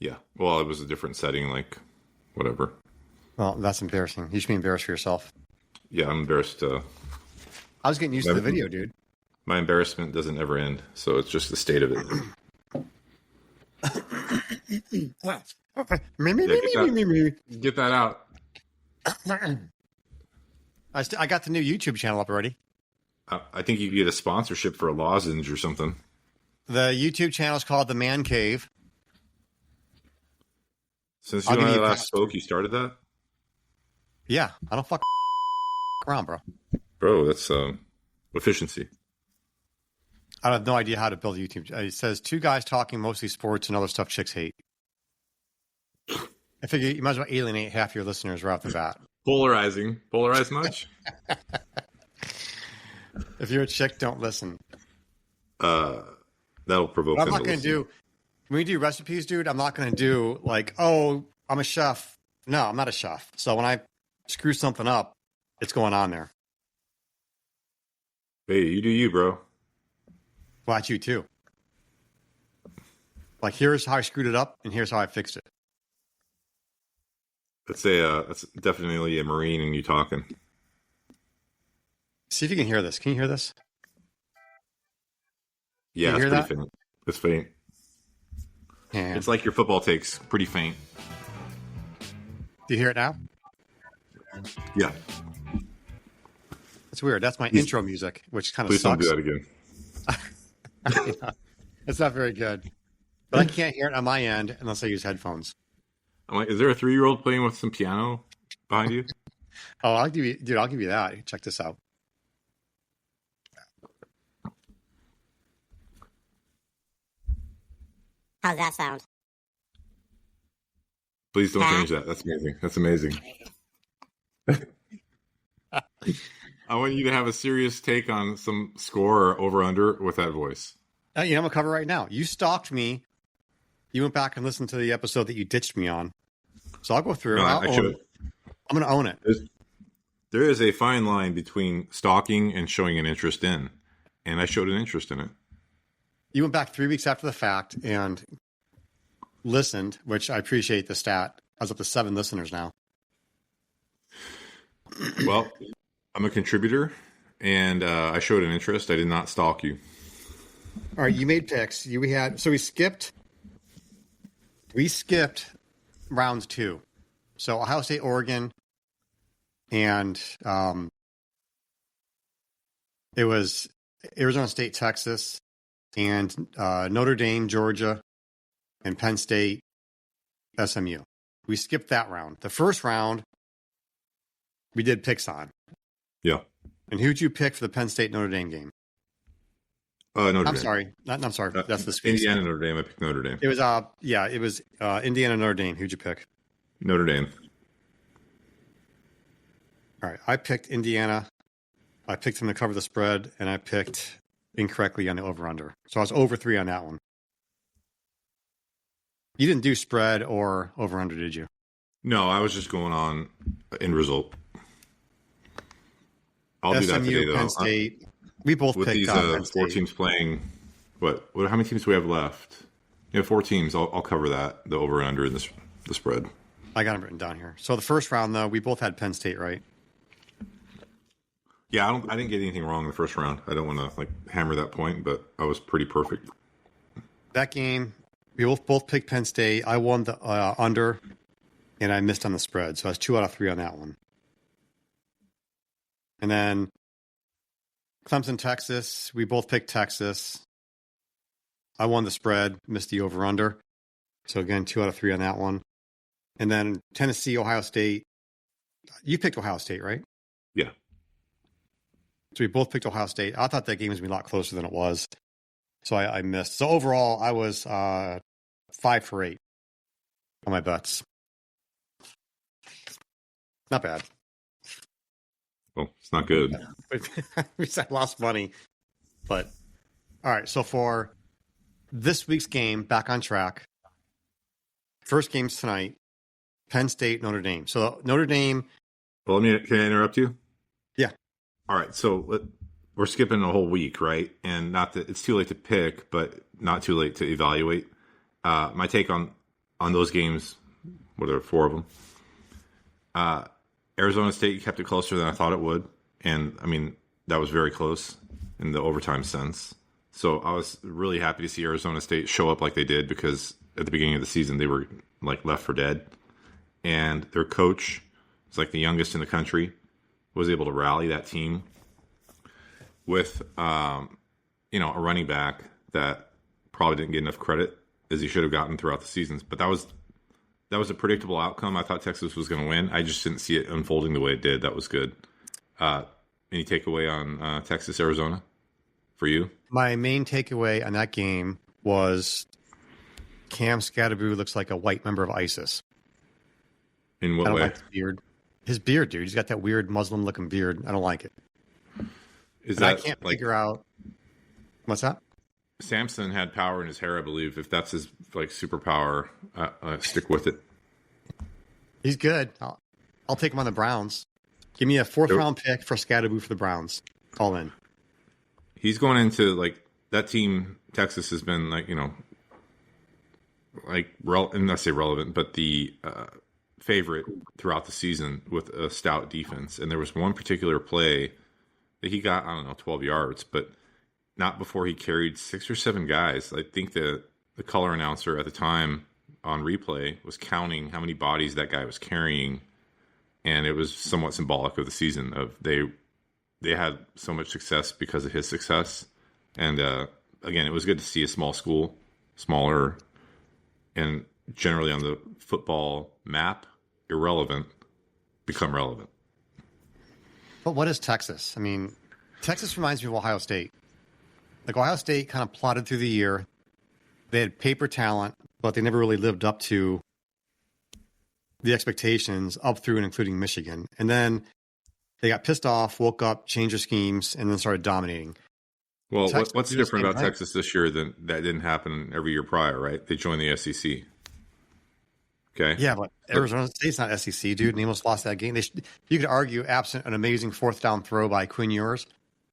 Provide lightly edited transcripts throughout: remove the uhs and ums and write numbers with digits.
Yeah. Well, it was a different setting, like whatever. Well, that's embarrassing. You should be embarrassed for yourself. Yeah, I'm embarrassed. I was getting used to the video, dude. My embarrassment doesn't ever end, so it's just the state of it. Get that out. I got the new YouTube channel up already. I think you could get a sponsorship for a lozenge or something. The YouTube channel is called The Man Cave. Since you and I last spoke, you started that? Yeah, I don't fuck around, bro. Bro, that's efficiency. I have no idea how to build a YouTube. It says 2 guys talking mostly sports and other stuff chicks hate. I figure you might as well alienate half your listeners right off the bat. Polarizing. Polarized much? If you're a chick, don't listen. That'll provoke. I'm not going to do. When we do recipes, dude, I'm not going to do like, oh, I'm a chef. No, I'm not a chef. So when I screw something up, it's going on there. Hey, you do you, bro. Watch you too. Like, here's how I screwed it up, and here's how I fixed it. That's definitely a Marine in you talking. See if you can hear this. Can you hear this? Yeah, it's pretty faint. It's faint. Yeah. It's like your football takes, pretty faint. Do you hear it now? Yeah. It's weird. That's my intro music, which kind of Please sucks. don't do that again. It's not very good. But I can't hear it on my end unless I use headphones. I'm like, is there a 3-year-old playing with some piano behind you? Oh, I'll give you that. Check this out. How's that sound? Please don't change that. That's amazing. That's amazing. I want you to have a serious take on some score or over under with that voice. I'm going to cover right now. You stalked me. You went back and listened to the episode that you ditched me on. So I'll go through. I'm going to own it. There is a fine line between stalking and showing an interest in. And I showed an interest in it. You went back 3 weeks after the fact and listened, which I appreciate the stat. I was up to 7 listeners now. Well, I'm a contributor, and I showed an interest. I did not stalk you. All right, you made picks. We skipped round 2. So Ohio State, Oregon, and it was Arizona State, Texas, and Notre Dame, Georgia, and Penn State, SMU. We skipped that round. The first round, we did picks on. Yeah. And who'd you pick for the Penn State Notre Dame game? Notre Dame. I'm sorry. That's the space. Indiana, Notre Dame. I picked Notre Dame. It was Indiana, Notre Dame. Who'd you pick? Notre Dame. All right. I picked Indiana. I picked them to cover the spread, and I picked incorrectly on the over-under. So I was over 3 on that one. You didn't do spread or over-under, did you? No, I was just going on end result. I'll SMU, do that today, though. Penn State. We both with picked these Penn 4 teams playing. How many teams do we have left? 4 teams. I'll cover that, the over and under in the spread. I got them written down here. So the first round, though, we both had Penn State, right? Yeah, I didn't get anything wrong in the first round. I don't want to hammer that point, but I was pretty perfect. That game, we both picked Penn State. I won the under, and I missed on the spread. So I was 2 out of 3 on that one. And then Clemson, Texas. We both picked Texas. I won the spread, missed the over-under. So again, 2 out of 3 on that one. And then Tennessee, Ohio State. You picked Ohio State, right? Yeah. So we both picked Ohio State. I thought that game was going to be a lot closer than it was. So I missed. So overall, I was 5 for 8 on my bets. Not bad. Well, it's not good. At least I lost money. But, all right. So for this week's game, back on track. First game's tonight. Penn State, Notre Dame. So Notre Dame. Well, can I interrupt you? Yeah. All right. So we're skipping a whole week, right? And not that it's too late to pick, but not too late to evaluate. My take on on those games, what are there, 4 of them? Arizona State kept it closer than I thought it would. And, I mean, that was very close in the overtime sense. So I was really happy to see Arizona State show up like they did because at the beginning of the season, they were like left for dead. And their coach is like the youngest in the country, was able to rally that team with, a running back that probably didn't get enough credit as he should have gotten throughout the seasons. But that was a predictable outcome. I thought Texas was going to win. I just didn't see it unfolding the way it did. That was good. Any takeaway on Texas, Arizona for you? My main takeaway on that game was Cam Scatterboo looks like a white member of ISIS. In what I don't way? like his beard. His beard, dude. He's got that weird Muslim-looking beard. I don't like it. I can't figure out. What's that? Samson had power in his hair, I believe. If that's his like superpower, stick with it. He's good. I'll take him on the Browns. Give me a 4th-round pick for Scatterboo for the Browns. All in. He's going into like that team. Texas has been like and I say relevant, but the favorite throughout the season with a stout defense. And there was one particular play that he got, 12 yards, but not before he carried 6 or 7 guys. I think the color announcer at the time on replay was counting how many bodies that guy was carrying, and it was somewhat symbolic of the season. Of they had so much success because of his success, and again, it was good to see a small school, smaller, and generally on the football map, irrelevant, become relevant. But what is Texas? I mean, Texas reminds me of Ohio State. Like Ohio State kind of plotted through the year. They had paper talent, but they never really lived up to the expectations up through and including Michigan. And then they got pissed off, woke up, changed their schemes, and then started dominating. Well, what's different about Texas this year than that didn't happen every year prior, right? They joined the SEC. Okay. Yeah, but Arizona State's not SEC, dude. And they almost lost that game. You could argue, absent an amazing 4th-down throw by Quinn Ewers,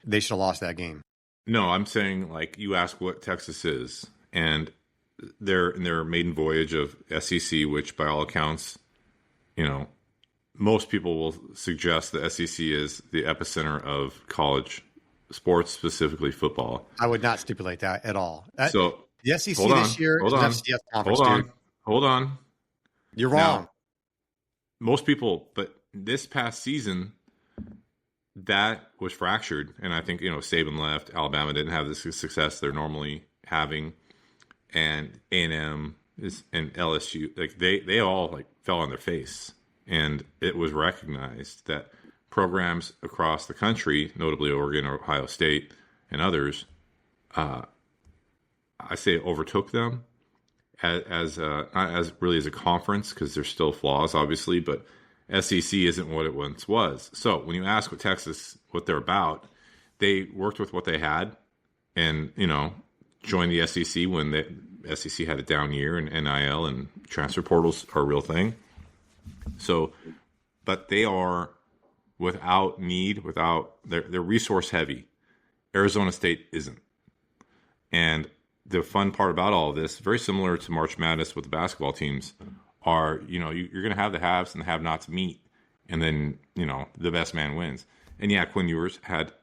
they should have lost that game. No, I'm saying like you ask what Texas is, and they're in their maiden voyage of SEC, which by all accounts, most people will suggest the SEC is the epicenter of college sports, specifically football. I would not stipulate that at all. So the SEC this year is an FCS conference, dude. Hold on. You're wrong. Now, most people, but this past season, that was fractured. And I think, Saban left. Alabama didn't have the success they're normally having. And A&M and LSU, like they all like fell on their face. And it was recognized that programs across the country, notably Oregon, Ohio State, and others, I say overtook them as not as really as a conference, because there's still flaws, obviously, but SEC isn't what it once was. So when you ask what they're about, they worked with what they had, and joined the SEC when the SEC had a down year, and NIL and transfer portals are a real thing. So, but they are they're resource heavy. Arizona State isn't. And the fun part about all of this, very similar to March Madness with the basketball teams, are, you're going to have the haves and the have-nots meet, and then, the best man wins. And yeah, Quinn Ewers had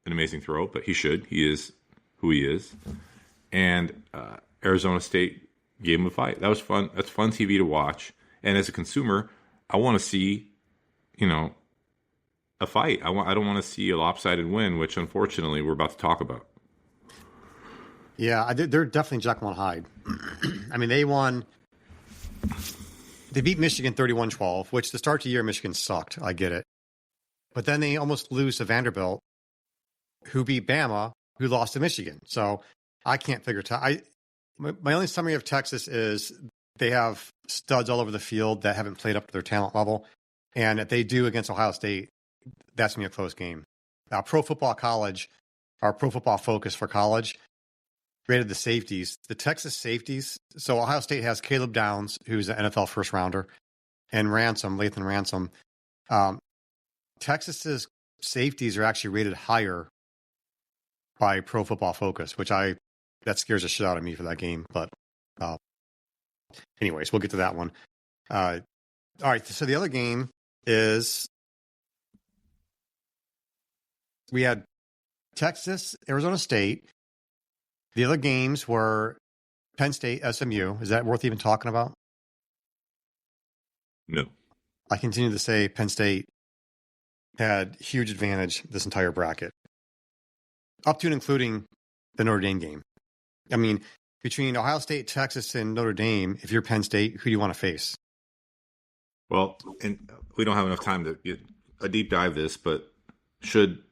an amazing throw, but he is who he is. And Arizona State gave him a fight. That was fun. That's fun TV to watch. And as a consumer, I want to see, a fight. I don't want to see a lopsided win, which unfortunately we're about to talk about. Yeah, they're definitely Jekyll and Hyde. I mean, they beat Michigan 31-12, which to start the year, Michigan sucked. I get it. But then they almost lose to Vanderbilt, who beat Bama, who lost to Michigan. So I can't figure it out. My only summary of Texas is they have studs all over the field that haven't played up to their talent level. And if they do against Ohio State, that's going to be a close game. Pro Football Focus for college rated the safeties. The Texas safeties, so Ohio State has Caleb Downs, who's an NFL first rounder, and Lathan Ransom. Texas's safeties are actually rated higher by Pro Football Focus, that scares the shit out of me for that game. But anyways, we'll get to that one. All right. So the other game is we had Texas, Arizona State. The other games were Penn State, SMU. Is that worth even talking about? No. I continue to say Penn State had huge advantage this entire bracket, up to and including the Notre Dame game. I mean, between Ohio State, Texas, and Notre Dame, if you're Penn State, who do you want to face? Well, and we don't have enough time to get a deep dive this, but should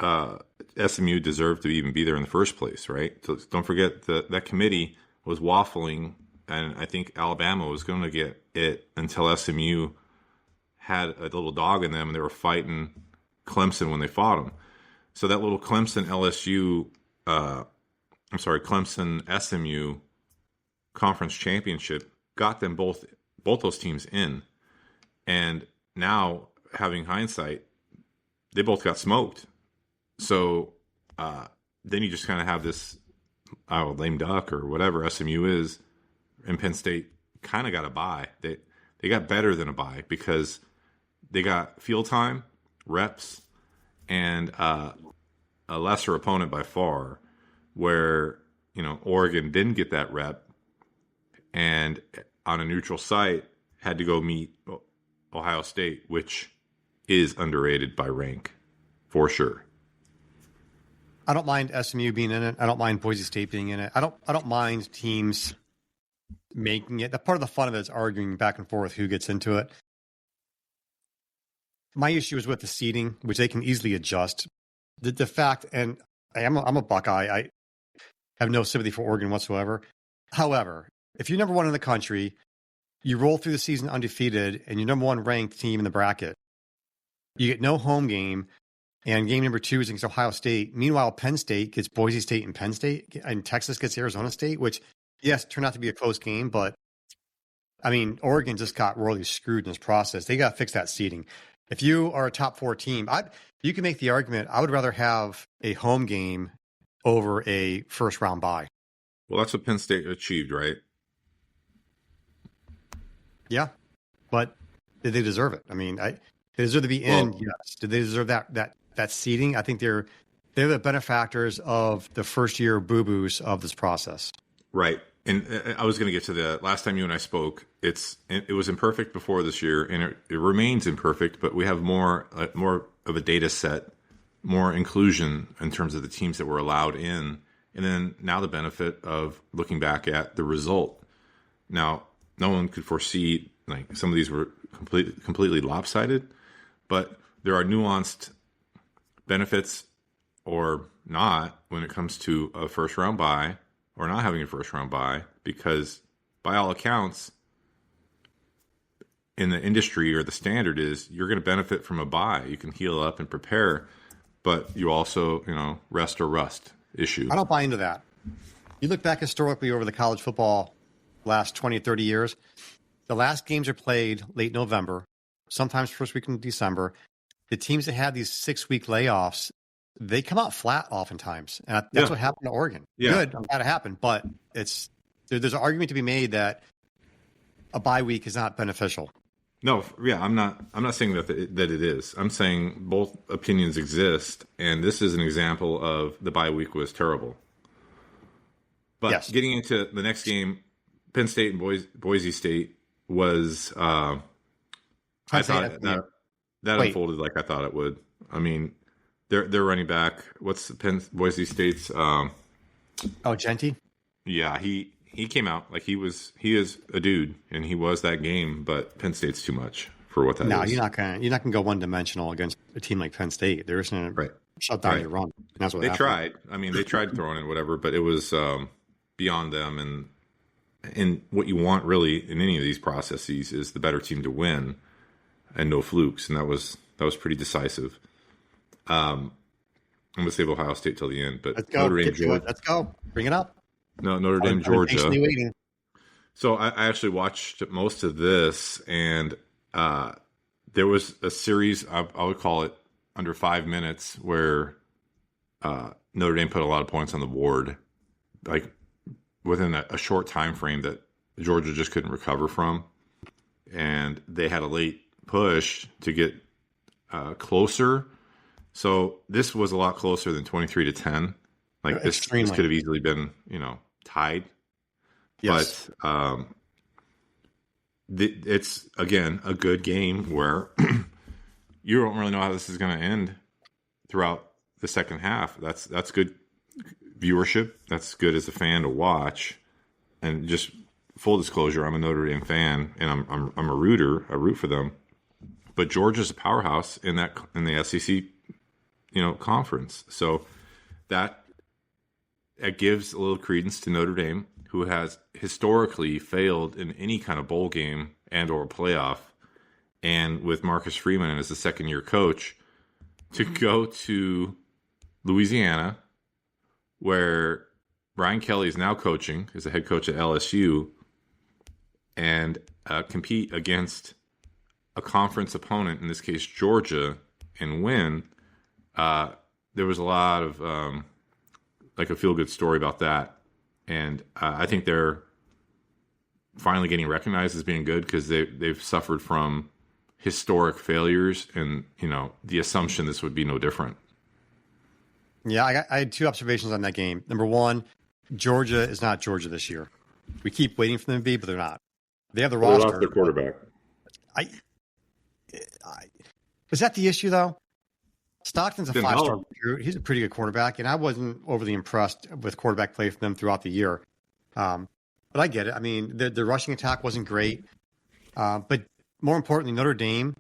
SMU deserve to even be there in the first place, right? So don't forget that committee was waffling, and I think Alabama was going to get it until SMU had a little dog in them, and they were fighting Clemson when they fought them. So that little Clemson SMU conference championship got them both those teams in. And now, having hindsight, they both got smoked. So then you just kind of have this lame duck or whatever SMU is, and Penn State kind of got a bye. They got better than a bye because they got field time, reps, and a lesser opponent by far, where Oregon didn't get that rep, and on a neutral site had to go meet Ohio State, which is underrated by rank for sure. I don't mind SMU being in it. I don't mind Boise State being in it. I don't mind teams making it. The part of the fun of it is arguing back and forth who gets into it. My issue is with the seeding, which they can easily adjust. The fact, and I'm a Buckeye. I have no sympathy for Oregon whatsoever. However, if you're number one in the country, you roll through the season undefeated, and you're number one ranked team in the bracket, you get no home game, and game number 2 is against Ohio State. Meanwhile, Penn State gets Boise State and Penn State, and Texas gets Arizona State, which, yes, turned out to be a close game, but, I mean, Oregon just got royally screwed in this process. They got to fix that seeding. If you are a top 4 team, you can make the argument, I would rather have a home game over a first-round bye. Well, that's what Penn State achieved, right? Yeah, but did they deserve it? I mean, they deserve to be in. Yes. Did they deserve that seeding? I think they're the benefactors of the first year boo-boos of this process. Right. And I was going to get to the last time you and I spoke. It was imperfect before this year, and it remains imperfect. But we have more of a data set, more inclusion in terms of the teams that were allowed in, and then now the benefit of looking back at the result. Now, no one could foresee like some of these were completely lopsided, but there are nuanced benefits or not when it comes to a first round bye or not having a first round bye, because by all accounts in the industry or the standard is you're going to benefit from a bye. You can heal up and prepare, but you also, rest or rust issue. I don't buy into that. You look back historically over the college football last 20, 30 years, the last games are played late November, sometimes first week in December. The teams that had these 6-week layoffs, they come out flat oftentimes. And that's what happened to Oregon. Yeah. Good, I'm glad it happened. But there's an argument to be made that a bye week is not beneficial. No, yeah, I'm not saying that it is. I'm saying both opinions exist, and this is an example of the bye week was terrible. But yes. Getting into the next game, Penn State and Boise State was I thought that unfolded like I thought it would. I mean, their running back, what's Boise State's Genty? Yeah, he came out like he is a dude, and he was that game, but Penn State's too much for what that is. No, you're not gonna go one dimensional against a team like Penn State. They're just gonna shut down your run. That's what they happened. tried. I mean, they tried throwing it, whatever, but it was beyond them. And what you want really in any of these processes is the better team to win, and no flukes. And that was pretty decisive. I'm gonna save Ohio State till the end, but let's go. Notre Dame, Georgia. Let's go. Bring it up. No, Notre Dame, Georgia. Waiting. So I actually watched most of this, and there was a series, I would call it under 5 minutes, where Notre Dame put a lot of points on the board, like within a short time frame that Georgia just couldn't recover from, and they had a late push to get closer. So this was a lot closer than 23-10. Like this could have easily been, tied. Yes. But it's again a good game where you don't really know how this is going to end throughout the second half. That's good viewership. That's good as a fan to watch. And just full disclosure, I'm a Notre Dame fan, and I'm a rooter. I root for them. But Georgia's a powerhouse in the SEC, conference. So that gives a little credence to Notre Dame, who has historically failed in any kind of bowl game and or playoff. And with Marcus Freeman as the second-year coach, to go to Louisiana, where Brian Kelly is now coaching, is the head coach at LSU, and compete against a conference opponent, in this case Georgia, and win, there was a lot of a feel-good story about that. And I think they're finally getting recognized as being good because they've suffered from historic failures, and the assumption this would be no different. Yeah, I had two observations on that game. Number one, Georgia is not Georgia this year. We keep waiting for them to be, but they're not. They have the roster. They lost their quarterback. Is that the issue, though? Stockton's a 5-star recruit. He's a pretty good quarterback, and I wasn't overly impressed with quarterback play from them throughout the year. But I get it. I mean, the rushing attack wasn't great. But more importantly, Notre Dame,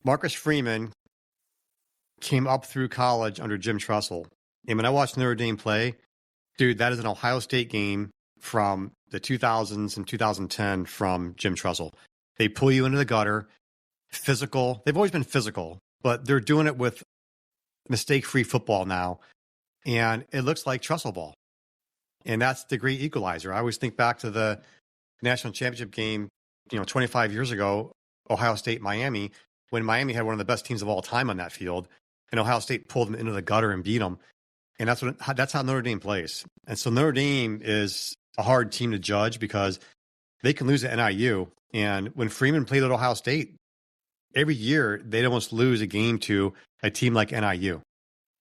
Marcus Freeman came up through college under Jim Tressel. And when I watched Notre Dame play, dude, that is an Ohio State game from the 2000s and 2010 from Jim Tressel. They pull you into the gutter, physical. They've always been physical, but they're doing it with mistake-free football now. And it looks like Tressel ball. And that's the great equalizer. I always think back to the national championship game, 25 years ago, Ohio State, Miami, when Miami had one of the best teams of all time on that field, and Ohio State pulled them into the gutter and beat them. And that's how Notre Dame plays. And so Notre Dame is a hard team to judge because they can lose at NIU. And when Freeman played at Ohio State, every year they'd almost lose a game to a team like NIU.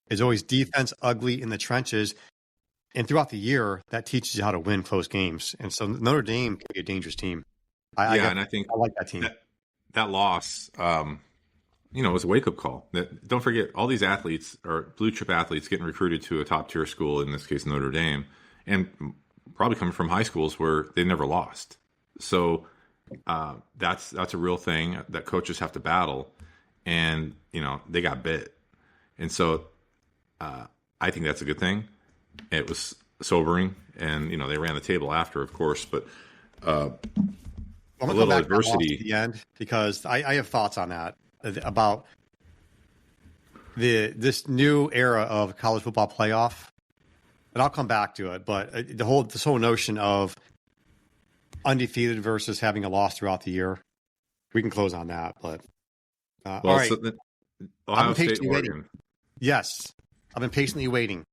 It's always defense ugly in the trenches. And throughout the year, that teaches you how to win close games. And so Notre Dame can be a dangerous team. I think I like that team. That loss, was a wake-up call. Don't forget, all these athletes are blue-chip athletes getting recruited to a top-tier school, in this case Notre Dame, and probably coming from high schools where they never lost. So that's a real thing that coaches have to battle, and they got bit. And so I think that's a good thing. It was sobering, and they ran the table after, of course, but I'm going to go back adversity at the end because I have thoughts on that about this new era of college football playoff, and I'll come back to it. But this whole notion of undefeated versus having a loss throughout the year, we can close on that. But all right, so Ohio State, Oregon. Waiting. Yes, I've been patiently waiting.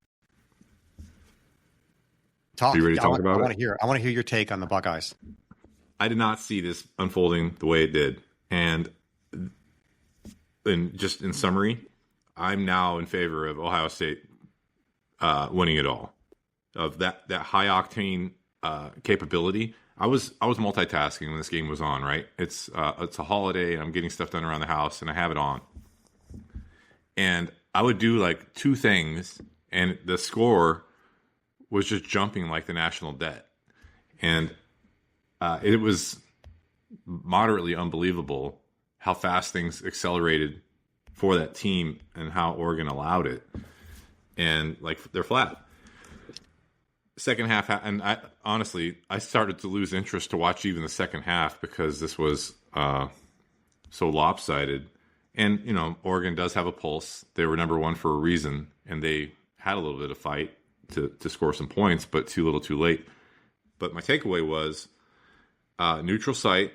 Are you ready to talk about it? I want to hear your take on the Buckeyes. I did not see this unfolding the way it did. And just in summary, I'm now in favor of Ohio State winning it all. Of that high octane capability. I was multitasking when this game was on, right? It's a holiday, and I'm getting stuff done around the house, and I have it on. And I would do like two things, and the score was just jumping like the national debt. And it was moderately unbelievable how fast things accelerated for that team and how Oregon allowed it. And they're flat. Second half, and I started to lose interest to watch even the second half because this was so lopsided. And, Oregon does have a pulse. They were number one for a reason, and they had a little bit of fight to score some points, but too little too late. But my takeaway was neutral site,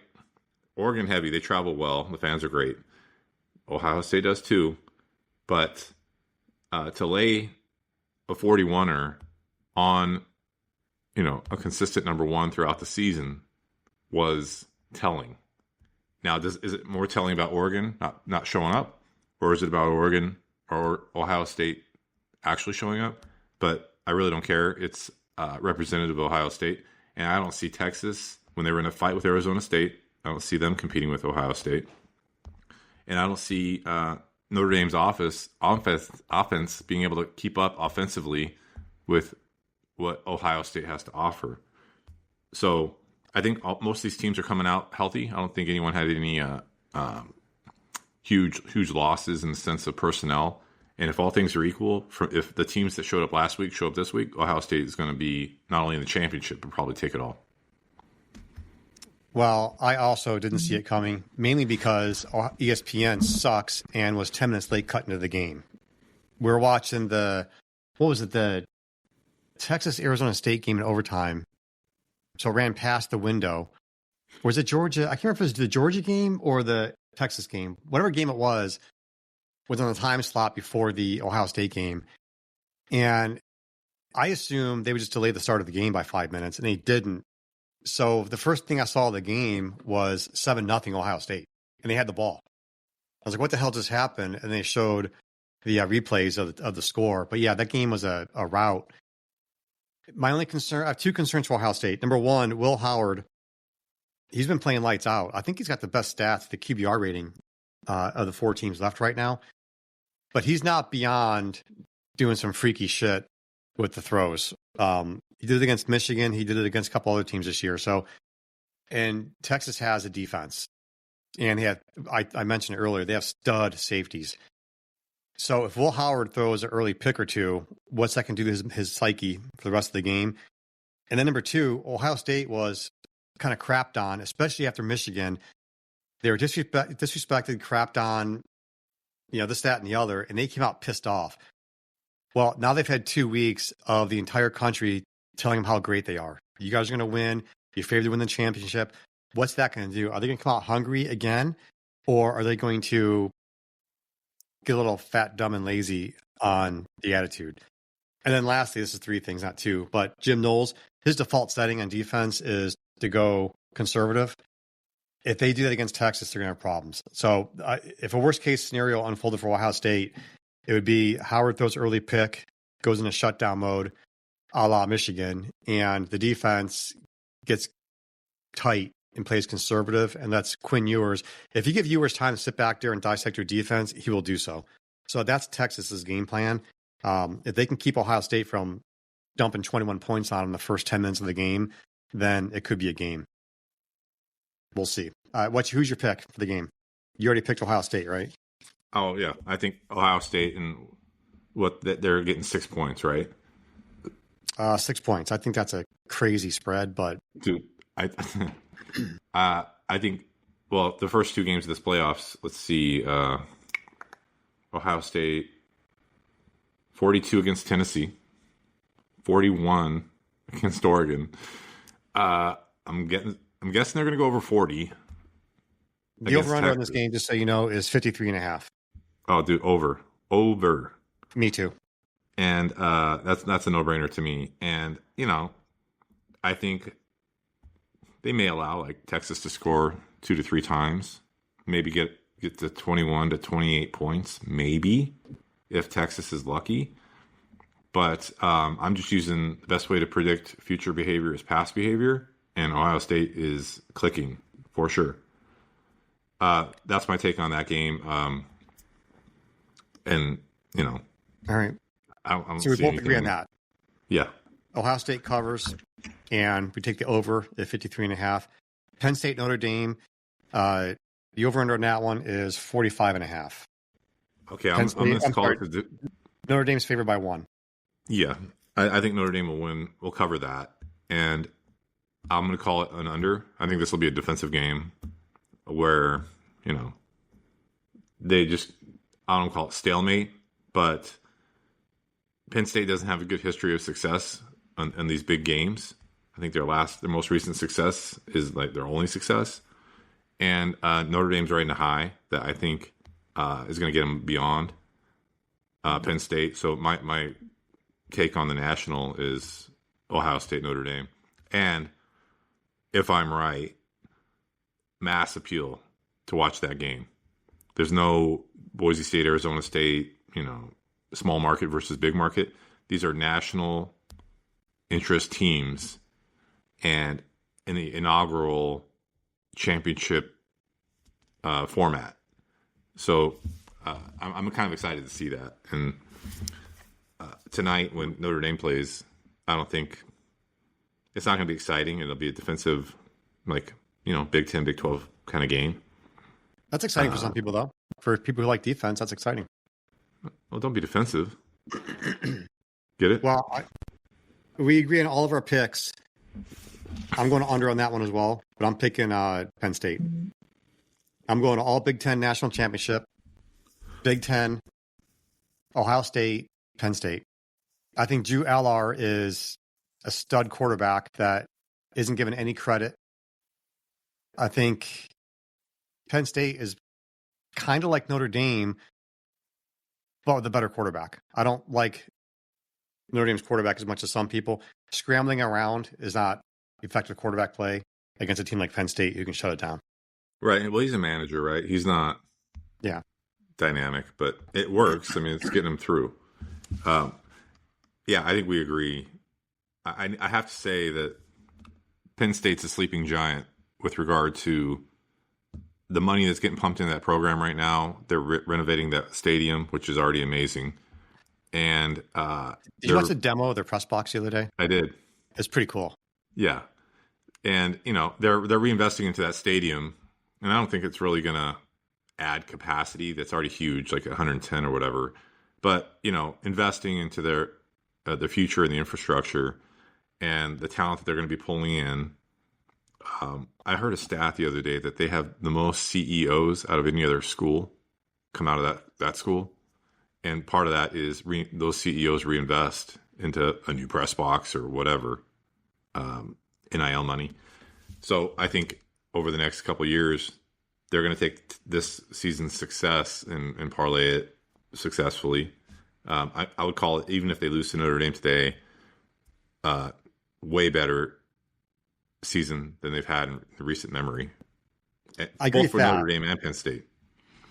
Oregon heavy. They travel well. The fans are great. Ohio State does too. But to lay a 41er on, a consistent number one throughout the season was telling. Now, is it more telling about Oregon not showing up, or is it about Oregon or Ohio State actually showing up? But I really don't care. It's representative of Ohio State, and I don't see Texas when they were in a fight with Arizona State. I don't see them competing with Ohio State, and I don't see Notre Dame's offense being able to keep up offensively with what Ohio State has to offer. So I think most of these teams are coming out healthy. I don't think anyone had any huge losses in the sense of personnel. And if all things are equal, if the teams that showed up last week show up this week, Ohio State is going to be not only in the championship, but probably take it all. Well, I also didn't see it coming, mainly because ESPN sucks and was 10 minutes late cutting to the game. We were watching the Texas-Arizona State game in overtime. So it ran past the window. Or was it Georgia? I can't remember if it was the Georgia game or the Texas game. Whatever game it was on the time slot before the Ohio State game. And I assumed they would just delay the start of the game by 5 minutes, and they didn't. So the first thing I saw of the game was 7-0 Ohio State, and they had the ball. I was like, what the hell just happened? And they showed the replays of the score. But yeah, that game was a rout. My only concern, I have two concerns for Ohio State. Number one, Will Howard, he's been playing lights out. I think he's got the best stats, the QBR rating of the four teams left right now. But he's not beyond doing some freaky shit with the throws. He did it against Michigan. He did it against a couple other teams this year. So, and Texas has a defense. And I mentioned it earlier, they have stud safeties. So if Will Howard throws an early pick or two, what's that can do to his psyche for the rest of the game? And then number two, Ohio State was kind of crapped on, especially after Michigan. They were disrespected, crapped on, this, that, and the other, and they came out pissed off. Well, now they've had 2 weeks of the entire country telling them how great they are. You guys are going to win. You're favored to win the championship. What's that going to do? Are they going to come out hungry again? Or are they going to get a little fat, dumb, and lazy on the attitude? And then lastly, this is three things, not two, but Jim Knowles, his default setting on defense is to go conservative. If they do that against Texas, they're going to have problems. So if a worst case scenario unfolded for Ohio State, it would be Howard throws early pick, goes into shutdown mode, a la Michigan, and the defense gets tight and plays conservative, and that's Quinn Ewers. If you give Ewers time to sit back there and dissect your defense, he will do so. So that's Texas's game plan. If they can keep Ohio State from dumping 21 points on them the first 10 minutes of the game, then it could be a game. We'll see. Who's your pick for the game? You already picked Ohio State, right? Oh, yeah. I think Ohio State and they're getting 6 points, right? 6 points. I think that's a crazy spread, but dude, I think, well, the first two games of this playoffs, let's see, Ohio State 42 against Tennessee, 41 against Oregon. I'm guessing they're going to go over 40. The over-under on this game, just so you know, is 53.5. Oh, dude, over. Me too. And that's a no-brainer to me. And, I think they may allow like Texas to score 2 to 3 times, maybe get to 21 to 28 points, maybe, if Texas is lucky. But I'm just using the best way to predict future behavior is past behavior, and Ohio State is clicking for sure. That's my take on that game. All right. So we both agree on that. Yeah. Ohio State covers, and we take the over at 53.5. Penn State, Notre Dame, the over-under on that one is 45.5. Okay, I'm going to call it. Notre Dame's favored by 1. Yeah, I think Notre Dame will win. We'll cover that. And I'm going to call it an under. I think this will be a defensive game where, they just, I don't call it stalemate, but Penn State doesn't have a good history of success in these big games. I think their most recent success is like their only success. And Notre Dame's riding a high that I think is going to get them beyond Penn State. So my take on the national is Ohio State, Notre Dame. And if I'm right, mass appeal to watch that game. There's no Boise State, Arizona State, small market versus big market. These are national interest teams, and in the inaugural championship format. So I'm kind of excited to see that. And tonight when Notre Dame plays, I don't think it's not going to be exciting. It'll be a defensive, Big 10, Big 12 kind of game. That's exciting for some people, though. For people who like defense, that's exciting. Well, don't be defensive. Get it? Well, we agree on all of our picks. I'm going under on that one as well, but I'm picking Penn State. I'm going to all Big Ten national championship, Big Ten, Ohio State, Penn State. I think Drew Allar is a stud quarterback that isn't given any credit. I think Penn State is kind of like Notre Dame, but with a better quarterback. I don't like Notre Dame's quarterback as much as some people. Scrambling around is not effective quarterback play against a team like Penn State who can shut it down. Right. Well, he's a manager, right? He's not dynamic, but it works. I mean, it's getting him through. I think we agree. I have to say that Penn State's a sleeping giant with regard to the money that's getting pumped into that program right now. They're renovating that stadium, which is already amazing. And did you watch the demo of their press box the other day? I did. It's pretty cool. Yeah. And, they're reinvesting into that stadium, and I don't think it's really going to add capacity. That's already huge, like 110 or whatever. But, investing into their the future and the infrastructure and the talent that they're going to be pulling in. I heard a stat the other day that they have the most CEOs out of any other school come out of that school. And part of that is those CEOs reinvest into a new press box or whatever, NIL money. So I think over the next couple of years, they're going to take this season's success and parlay it successfully. I would call it, even if they lose to Notre Dame today, way better season than they've had in recent memory. I agree both for Notre Dame and Penn State.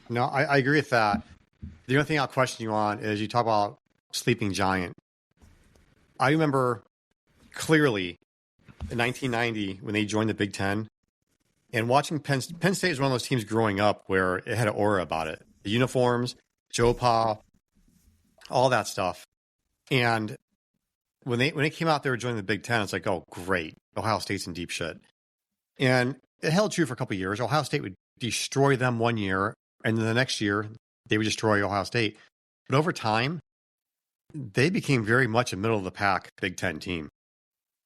No, I agree with that. The only thing I'll question you on is you talk about sleeping giant. I remember clearly in 1990 when they joined the Big Ten and watching Penn State is one of those teams growing up where it had an aura about it. The uniforms, Joe Pa, all that stuff. And when it came out, they were joining the Big Ten. It's like, oh, great. Ohio State's in deep shit. And it held true for a couple of years. Ohio State would destroy them one year, and then the next year they would destroy Ohio State. But over time, they became very much a middle of the pack Big Ten team.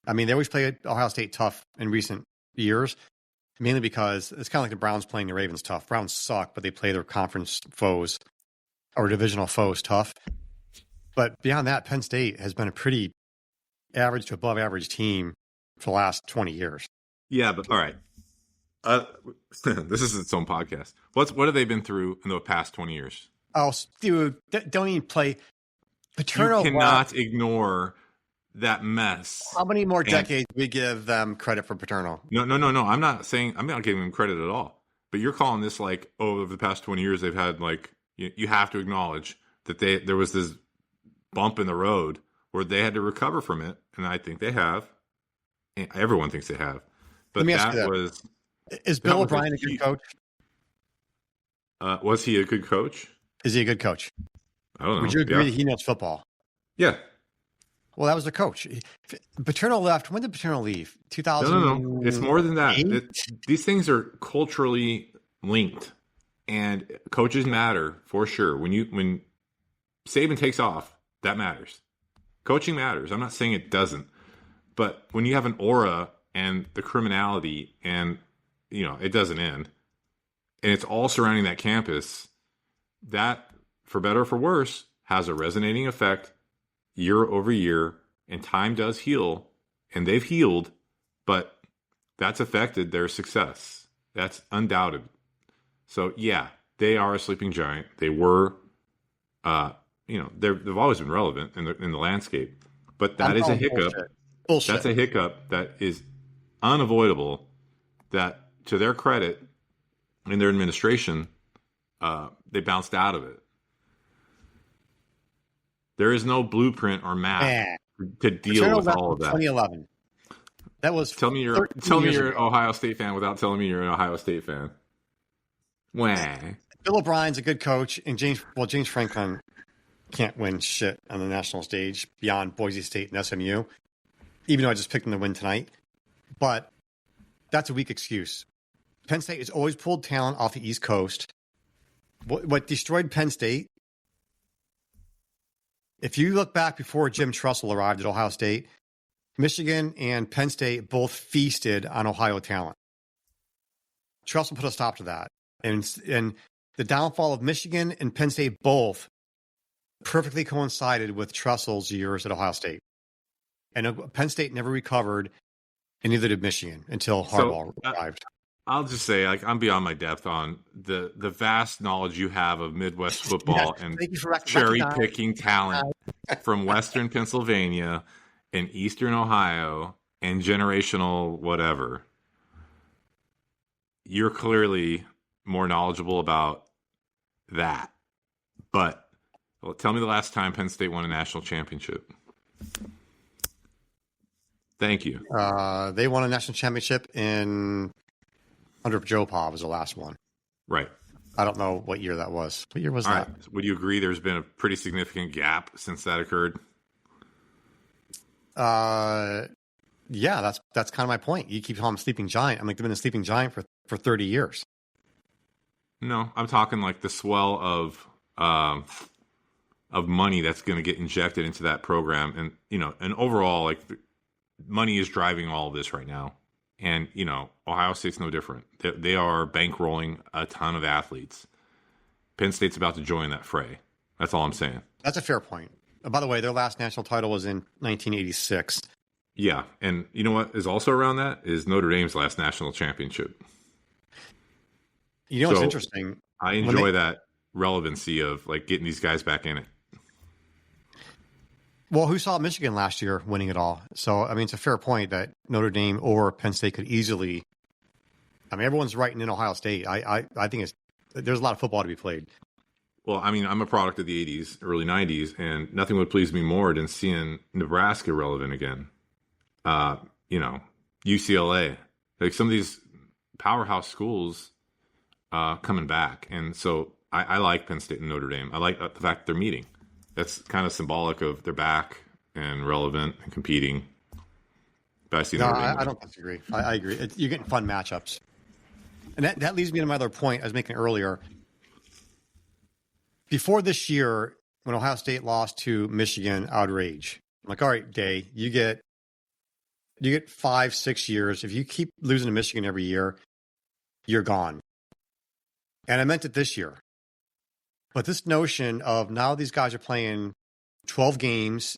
I mean, they always played Ohio State tough in recent years, mainly because it's kind of like the Browns playing the Ravens tough. Browns suck, but they play their conference foes or divisional foes tough. But beyond that, Penn State has been a pretty average to above average team for the last 20 years. Yeah, but all right. This is its own podcast. What have they been through in the past 20 years? Oh, dude, don't even play. Paterno. You cannot ignore that mess. How many more decades do we give them credit for Paterno? No. I'm not giving them credit at all. But you're calling this like, over the past 20 years, they've had like, you have to acknowledge that there was this bump in the road where they had to recover from it. And I think they have. And everyone thinks they have. But is Bill O'Brien a good coach? Was he a good coach? Is he a good coach? I don't know. Would you agree that he knows football? Yeah. Well, that was the coach. Paterno left. When did Paterno leave? 2000? No. It's more than that. These things are culturally linked, and coaches matter for sure. When Saban takes off, that matters. Coaching matters. I'm not saying it doesn't, but when you have an aura and the criminality, and it doesn't end, and it's all surrounding that campus, that, for better or for worse, has a resonating effect year over year, and time does heal, and they've healed, but that's affected their success. That's undoubted. So yeah, they are a sleeping giant. They were, they've always been relevant in the landscape, but that is a hiccup. Bullshit. That's a hiccup that is unavoidable. That, to their credit, in their administration, they bounced out of it. There is no blueprint or map to deal with all of that. 2011. That was tell me you're an Ohio State fan without telling me you're an Ohio State fan. Wah. Bill O'Brien's a good coach, and James Franklin can't win shit on the national stage beyond Boise State and SMU, even though I just picked them to win tonight. But that's a weak excuse. Penn State has always pulled talent off the East Coast. What destroyed Penn State, if you look back before Jim Tressel arrived at Ohio State, Michigan and Penn State both feasted on Ohio talent. Tressel put a stop to that. And the downfall of Michigan and Penn State both perfectly coincided with Tressel's years at Ohio State. And Penn State never recovered, and neither did Michigan until Harbaugh arrived. I'll just say, like, I'm beyond my depth on the vast knowledge you have of Midwest football and cherry-picking talent from Western Pennsylvania and Eastern Ohio and generational whatever. You're clearly more knowledgeable about that. But tell me the last time Penn State won a national championship. Thank you. They won a national championship under Joe Pa was the last one. Right. I don't know what year that was. What year was All that? Right. Would you agree there's been a pretty significant gap since that occurred? Yeah, that's kind of my point. You keep calling them sleeping giant. I'm like, they've been a sleeping giant for 30 years. No, I'm talking like the swell of money that's going to get injected into that program, and overall, like, money is driving all of this right now. And Ohio State's no different. They are bankrolling a ton of athletes. Penn State's about to join that fray. That's all I'm saying. That's a fair point. By the way, their last national title was in 1986. Yeah, and you know what is also around that is Notre Dame's last national championship. What's interesting? I enjoy that relevancy of, like, getting these guys back in it. Well, who saw Michigan last year winning it all? So, I mean, it's a fair point that Notre Dame or Penn State could easily. I mean, everyone's writing in Ohio State. I think there's a lot of football to be played. Well, I mean, I'm a product of the 80s, early 90s, and nothing would please me more than seeing Nebraska relevant again. UCLA, like some of these powerhouse schools coming back. And so I like Penn State and Notre Dame. I like the fact that they're meeting. That's kind of symbolic of they're back and relevant and competing. But I see Notre Dame. I don't disagree. I agree. You're getting fun matchups. And that leads me to my other point I was making earlier. Before this year, when Ohio State lost to Michigan, outrage. I'm like, all right, Day, you get 5-6 years. If you keep losing to Michigan every year, you're gone. And I meant it this year. But this notion of now these guys are playing 12 games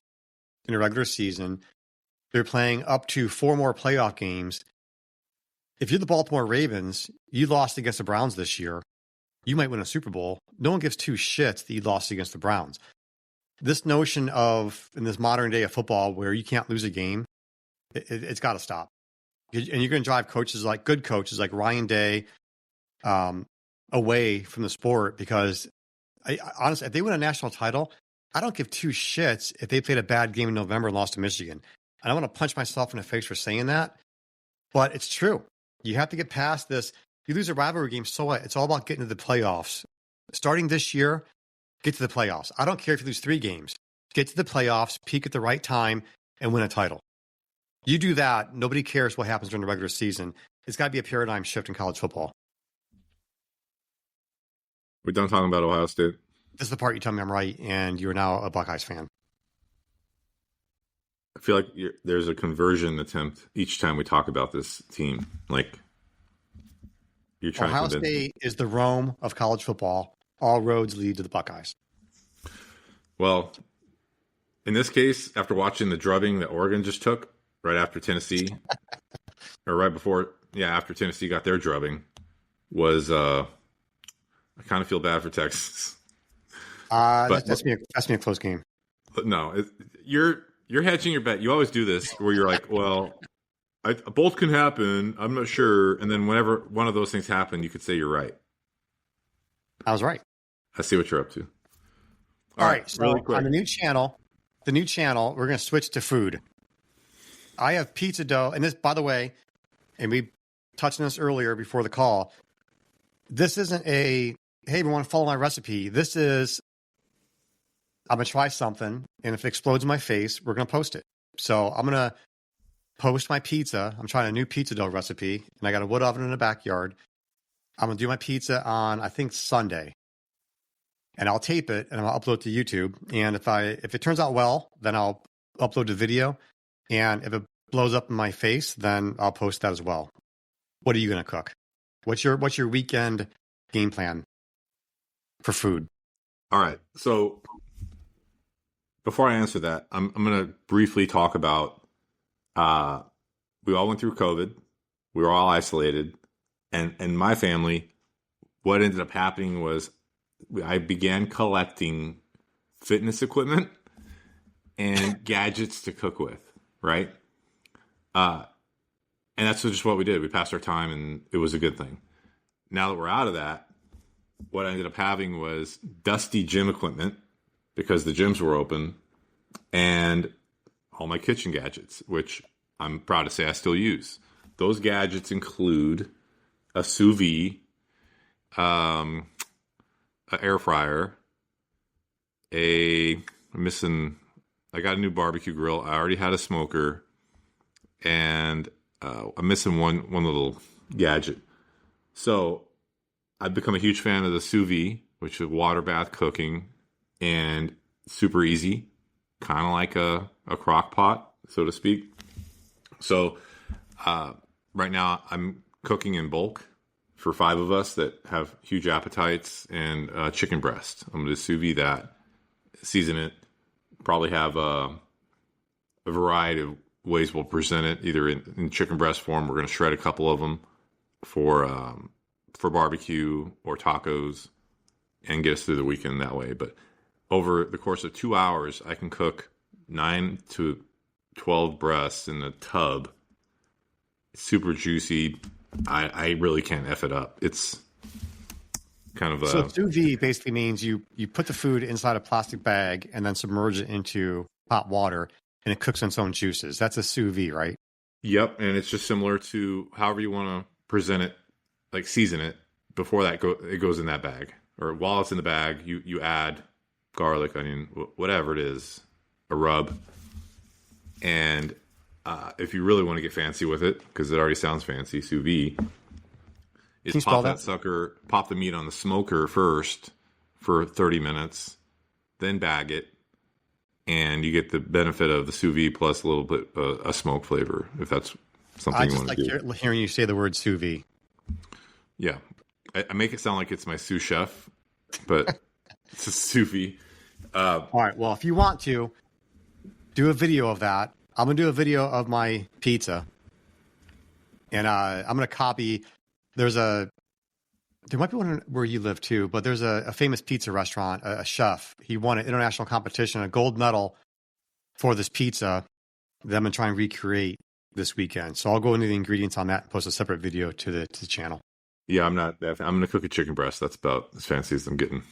in a regular season. They're playing up to 4 more playoff games. If you're the Baltimore Ravens, you lost against the Browns this year. You might win a Super Bowl. No one gives two shits that you lost against the Browns. This notion of, in this modern day of football, where you can't lose a game, it's got to stop. And you're going to drive good coaches like Ryan Day away from the sport because, honestly, if they win a national title, I don't give two shits if they played a bad game in November and lost to Michigan. I don't want to punch myself in the face for saying that, but it's true. You have to get past this. You lose a rivalry game, so what? It's all about getting to the playoffs. Starting this year, get to the playoffs. I don't care if you lose 3 games. Get to the playoffs, peak at the right time, and win a title. You do that, nobody cares what happens during the regular season. It's got to be a paradigm shift in college football. We're done talking about Ohio State. This is the part you tell me I'm right, and you're now a Buckeyes fan. I feel like there's a conversion attempt each time we talk about this team. Like, you're trying Ohio to convince State is the Rome of college football. All roads lead to the Buckeyes. Well, in this case, after watching the drubbing that Oregon just took right after Tennessee, or right before, after Tennessee got their drubbing, was I kind of feel bad for Texas. That's me a close game. But no, you're you're hedging your bet. You always do this where you're like, well, both can happen. I'm not sure. And then whenever one of those things happen, you could say you're right. I was right. I see what you're up to. All right. So really quick. on the new channel, we're going to switch to food. I have pizza dough. And this, by the way, and we touched on this earlier before the call. This isn't a, hey, everyone, follow my recipe. This is, I'm going to try something. And if it explodes in my face, we're going to post it. So I'm going to post my pizza. I'm trying a new pizza dough recipe. And I got a wood oven in the backyard. I'm going to do my pizza on, I think, Sunday. And I'll tape it and I'll upload to YouTube. And if it turns out well, then I'll upload the video. And if it blows up in my face, then I'll post that as well. What are you going to cook? What's your weekend game plan for food? All right. So before I answer that, I'm going to briefly talk about we all went through COVID. We were all isolated. And my family, what ended up happening was I began collecting fitness equipment and gadgets to cook with, right? And that's just what we did. We passed our time, and it was a good thing. Now that we're out of that, what I ended up having was dusty gym equipment because the gyms were open, and all my kitchen gadgets, which I'm proud to say I still use. Those gadgets include a sous vide, an air fryer, I got a new barbecue grill. I already had a smoker, and I'm missing one little gadget. So I've become a huge fan of the sous vide, which is water bath cooking, and super easy, kind of like a crock pot, so to speak. So right now I'm cooking in bulk for 5 of us that have huge appetites, and chicken breast. I'm going to sous vide that, season it, probably have a variety of ways we'll present it, either in chicken breast form. We're going to shred a couple of them for barbecue or tacos and get us through the weekend that way. But over the course of 2 hours, I can cook 9 to 12 breasts in a tub. It's super juicy. I really can't F it up. It's kind of So sous vide basically means you put the food inside a plastic bag and then submerge it into hot water, and it cooks on its own juices. That's a sous vide, right? Yep, and it's just similar to however you want to present it, like season it. Before that, it goes in that bag, or while it's in the bag, you add garlic, onion, whatever it is, a rub, and if you really want to get fancy with it, because it already sounds fancy, sous vide, is pop that sucker, pop the meat on the smoker first for 30 minutes, then bag it, and you get the benefit of the sous vide plus a little bit a smoke flavor, if that's something you want to do. I just like hearing you say the word sous vide. Yeah. I make it sound like it's my sous chef, but it's a sous vide. All right. Well, if you want to do a video of that, I'm going to do a video of my pizza. And I'm going to copy. There might be one where you live too, but there's a famous pizza restaurant, a chef. He won an international competition, a gold medal for this pizza that I'm going to try and recreate this weekend. So I'll go into the ingredients on that and post a separate video to the channel. Yeah, I'm going to cook a chicken breast. That's about as fancy as I'm getting.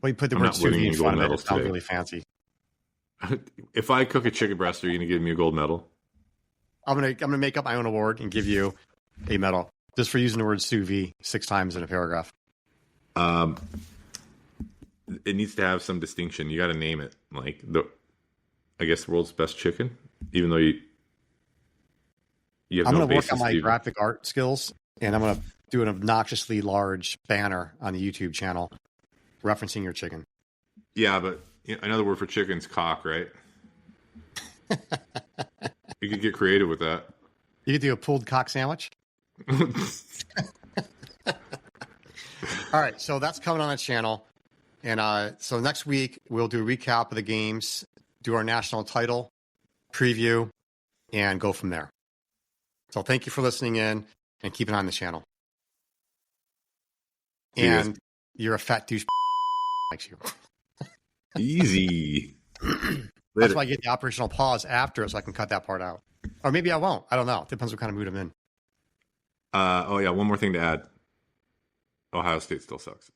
Well, you put the word sous vide in front of it. It sounds really fancy. If I cook a chicken breast, are you going to give me a gold medal? I'm gonna make up my own award and give you a medal just for using the word sous vide 6 times in a paragraph. It needs to have some distinction. You got to name it, like I guess the world's best chicken. Even though you have I'm no gonna work on basis my to graphic art skills, and I'm gonna do an obnoxiously large banner on the YouTube channel referencing your chicken. Yeah, but another word for chicken is cock, right? You could get creative with that. You could do a pulled cock sandwich. All right, so that's coming on the channel. And so next week, we'll do a recap of the games, do our national title preview, and go from there. So thank you for listening in, and keep an eye on the channel. And you're a fat douche likes you. Easy. That's why I get the operational pause after so I can cut that part out. Or maybe I won't. I don't know. Depends what kind of mood I'm in. Oh, yeah. One more thing to add. Ohio State still sucks.